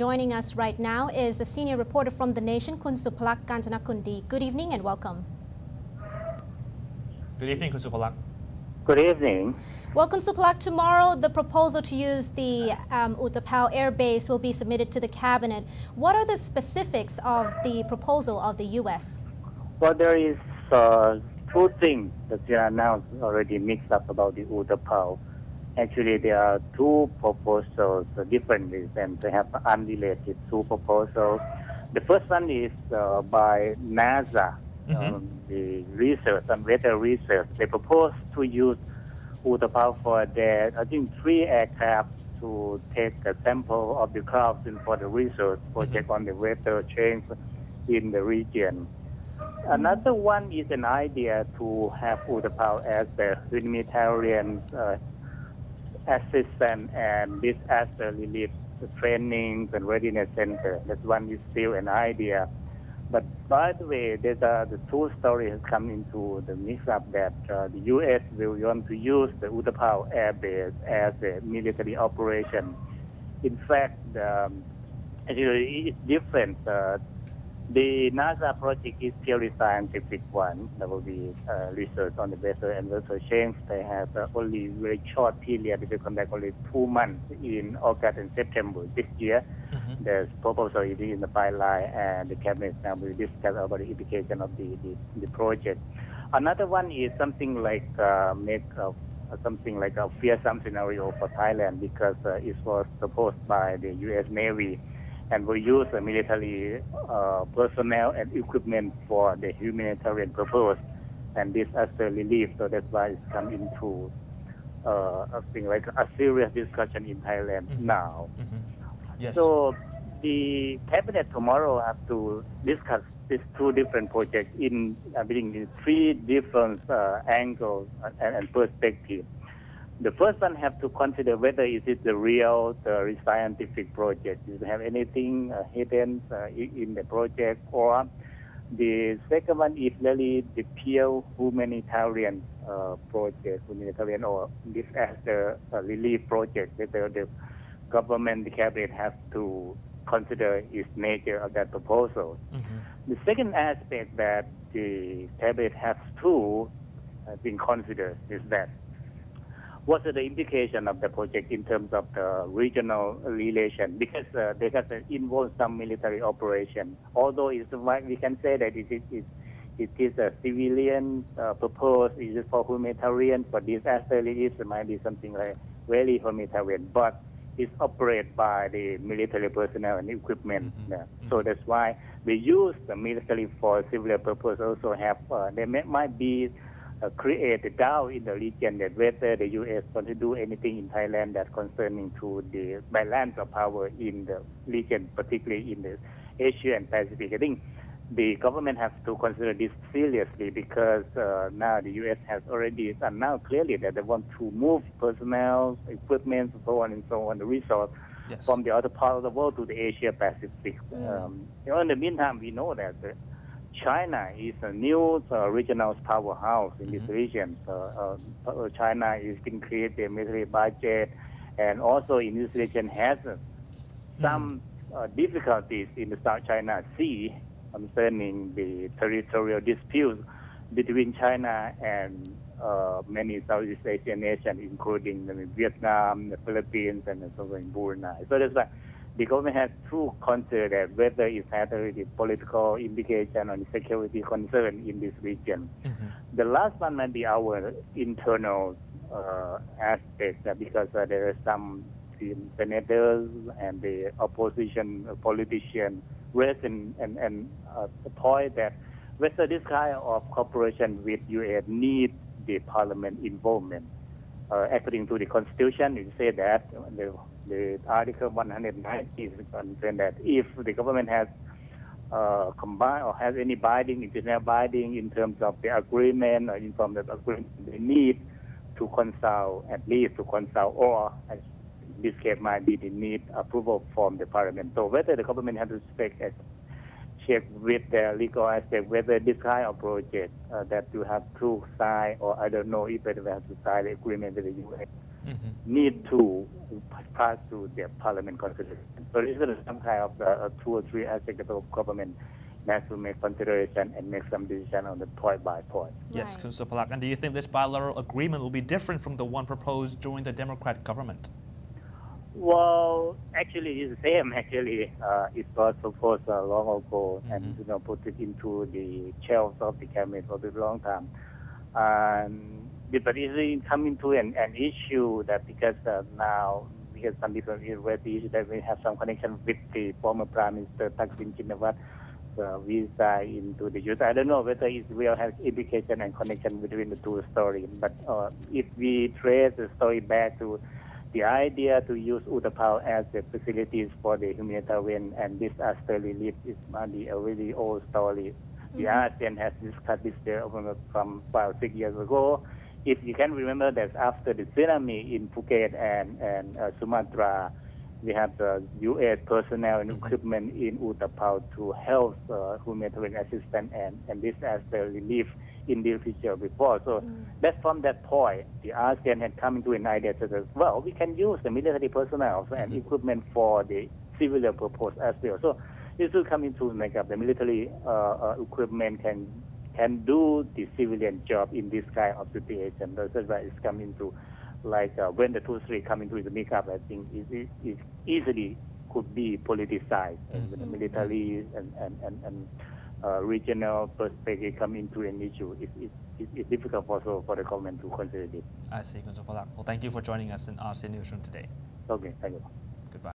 Joining us right now is a senior reporter from The Nation, Kun Suphalak Kanchanakundi. Good evening and welcome. Good evening, Kun Suphalak. Good evening. Well, Kun Suphalak, tomorrow the proposal to use the Utapao Air Base will be submitted to the cabinet. What are the specifics of the proposal of the U.S.? Well, there is two things that are announced already mixed up about the Utapao. Actually, there are two proposals differently, and they have unrelated two proposals. The first one is by NASA, the research and weather research. They propose to use Utapao for their, I think, 3 aircraft to take a sample of the clouds and for the research project on the weather change in the region. Another one is an idea to have Utapao as the humanitarian assistant and disaster relief training and readiness center. That one is still an idea. But by the way, there's the two stories come into the mix-up that the U.S. will want to use the Utapao Air Base as a military operation. In fact, actually, it's different. The NASA project is purely scientific one. There will be research on the weather and weather change. They have only very short period. They will conduct only 2 months in August and September this year. The proposal is in the pipeline, and the cabinet now will discuss about the implication of the project. Another one is something like something like a fearsome scenario for Thailand, because it was proposed by the U.S. Navy and will use the military personnel and equipment for the humanitarian purpose and disaster relief. So that's why it's come into something like a serious discussion in Thailand now. Yes. So the cabinet tomorrow have to discuss these 2 different projects in 3 different angles and perspectives. The first one have to consider whether is it the real scientific project. Does it have anything hidden in the project? Or the second one is really the pure humanitarian project, humanitarian or disaster relief project, whether the government, the cabinet has to consider its nature of that proposal. The second aspect that the cabinet has to be considered is that what are the implication of the project in terms of the regional relation? Because they have involved some military operation. Although we can say that it is a civilian purpose, it is for humanitarian, for disaster relief, it might be something like very humanitarian, but it's operated by the military personnel and equipment. So that's why we use the military for civil purpose. Also have there might be create a doubt in the region that whether the U.S. want to do anything in Thailand that concerning to the balance of power in the region, particularly in the Asia and Pacific. I think the government has to consider this seriously, because now the U.S. has already announced clearly that they want to move personnel, equipment, so on and so on, the resource from the other part of the world to the Asia Pacific. In the meantime, we know that China is a new regional powerhouse in this region. China is being created a military budget, and also in this region has some difficulties in the South China Sea concerning the territorial disputes between China and many Southeast Asian nations, including Vietnam, the Philippines, and so on, Brunei. So that's why the government has to consider that whether it has the political implication or the security concern in this region. The last one might be our internal aspect, because there are some senators and the opposition politicians raising the point that whether this kind of cooperation with U.S. needs the parliament involvement. According to the Constitution, it says that the Article 190 is concerned that if the government has combined or has any binding, international binding in terms of the agreement or in terms of the agreement, they need to consult, at least to consult, or in this case might be the need approval from the parliament. So whether the government has to check with the legal aspect whether this kind of project that you have to sign, or I don't know if they have to sign the agreement with the U.S. need to pass through their parliament consideration. So this is some kind of 2 or 3 aspects of government has to make consideration and make some decision on the point by point. Yes, Right. Kun Suphalak. And do you think this bilateral agreement will be different from the one proposed during the Democrat government? Well, actually, it's the same. Actually, it was proposed long ago, and put it into the shelves of the cabinet for a long time. But it's coming to an issue that because now because some people raise the issue that we have some connection with the former Prime Minister Thaksin Shinawatra visa into the youth. I don't know whether it will have implication and connection between the two stories. But if we trace the story back to the idea to use Utapao as the facilities for the humanitarian and disaster relief is a really old story. The ASEAN has discussed this there from 5-6 years ago. If you can remember that after the tsunami in Phuket and Sumatra, we have the U.S. personnel and equipment in Utapao to help humanitarian assistance and disaster relief in the future before. So that's from that point, the ASEAN had come into an idea that, well, we can use the military personnel and equipment for the civilian purpose as well. So this will come into make up the military equipment can do the civilian job in this kind of situation. That's why it's coming to like when the 2-3 come into the makeup, I think it easily could be politicized with the military and regional perspective come into an issue. It's difficult also for the government to consider it. I see, Kun Suphalak. Well, thank you for joining us in ASEAN Newsroom today. Okay, thank you.